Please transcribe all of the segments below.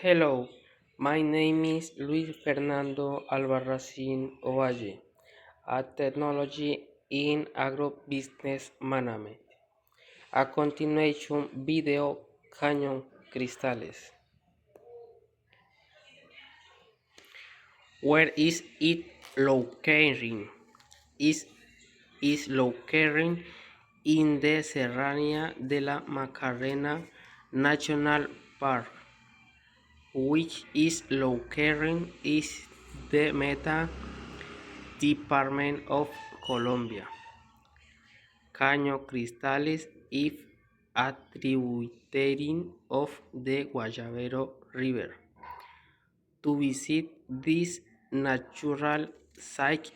Hello, my name is Luis Fernando Albarracin Ovalle, a technology in agrobusiness management. A continuation video Cañon Cristales. Where is it located? Is located in the Serranía de la Macarena National Park, which is located in the Meta Department of Colombia. Caño Cristales is a tributary of the Guayabero River. To visit this natural site,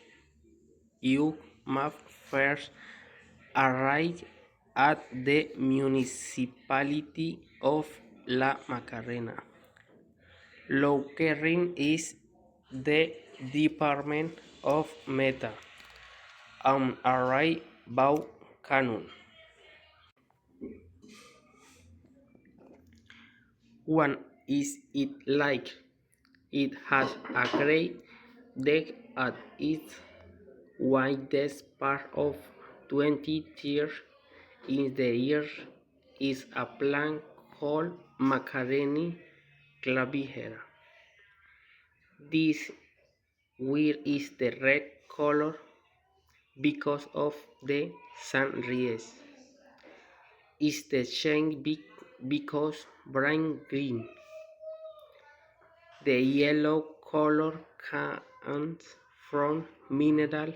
you must first arrive at the municipality of La Macarena. Located is the Department of Meta and arrive by Canon. What is it like? It has a great deck at its widest part of 20 meters. In the ear is a plant called Macarena clavijera. This weed is the red color because of the sunrise. Is the shade big because bright green. The yellow color comes from mineral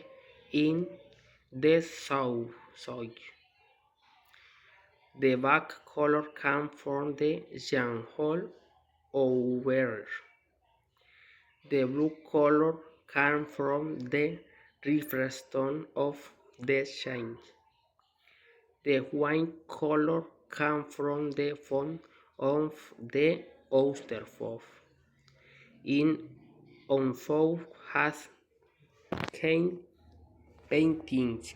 in the soil. The black color comes from the jungle over. The blue color comes from the reflection of the sun. The white color comes from the font of the waterfall. In Onfou has cane paintings.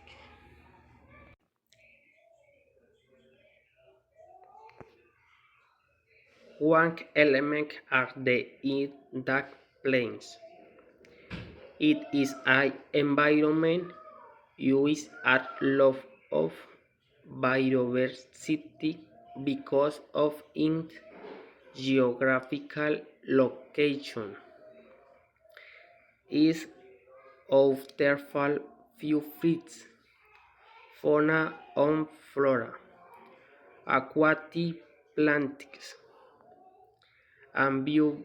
One element are the dark plains. It is an environment used a lot of biodiversity because of its geographical location. Is of there fall few fruits, fauna and flora, aquatic plants, amphibious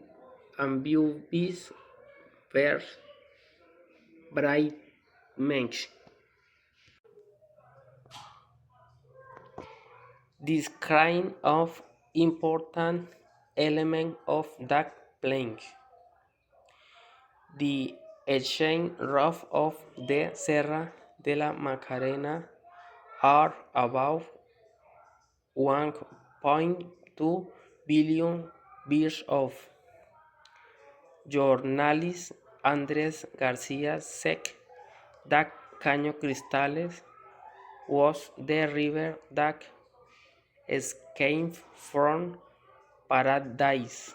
birds, bright mensch. This kind of important element of dark plains. The ancient roof of the Serra de la Macarena are about 1.2 billion years old. Journalist Andrés García said that Caño Cristales was the river that escaped from paradise.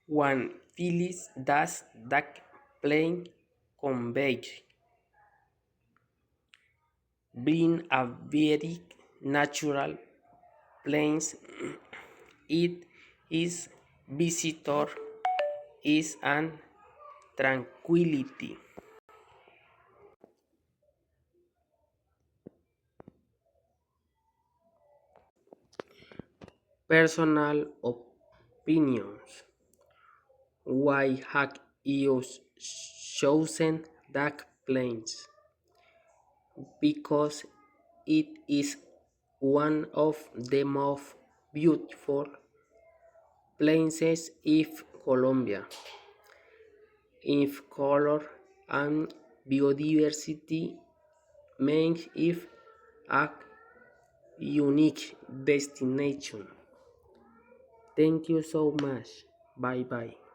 One feels that plain conveyed being a very natural place. It is visitor is an tranquility. Personal opinions. Why have you chosen that place? Because it is one of the most beautiful places in Colombia. If color and biodiversity make it a unique destination. Thank you so much. Bye bye.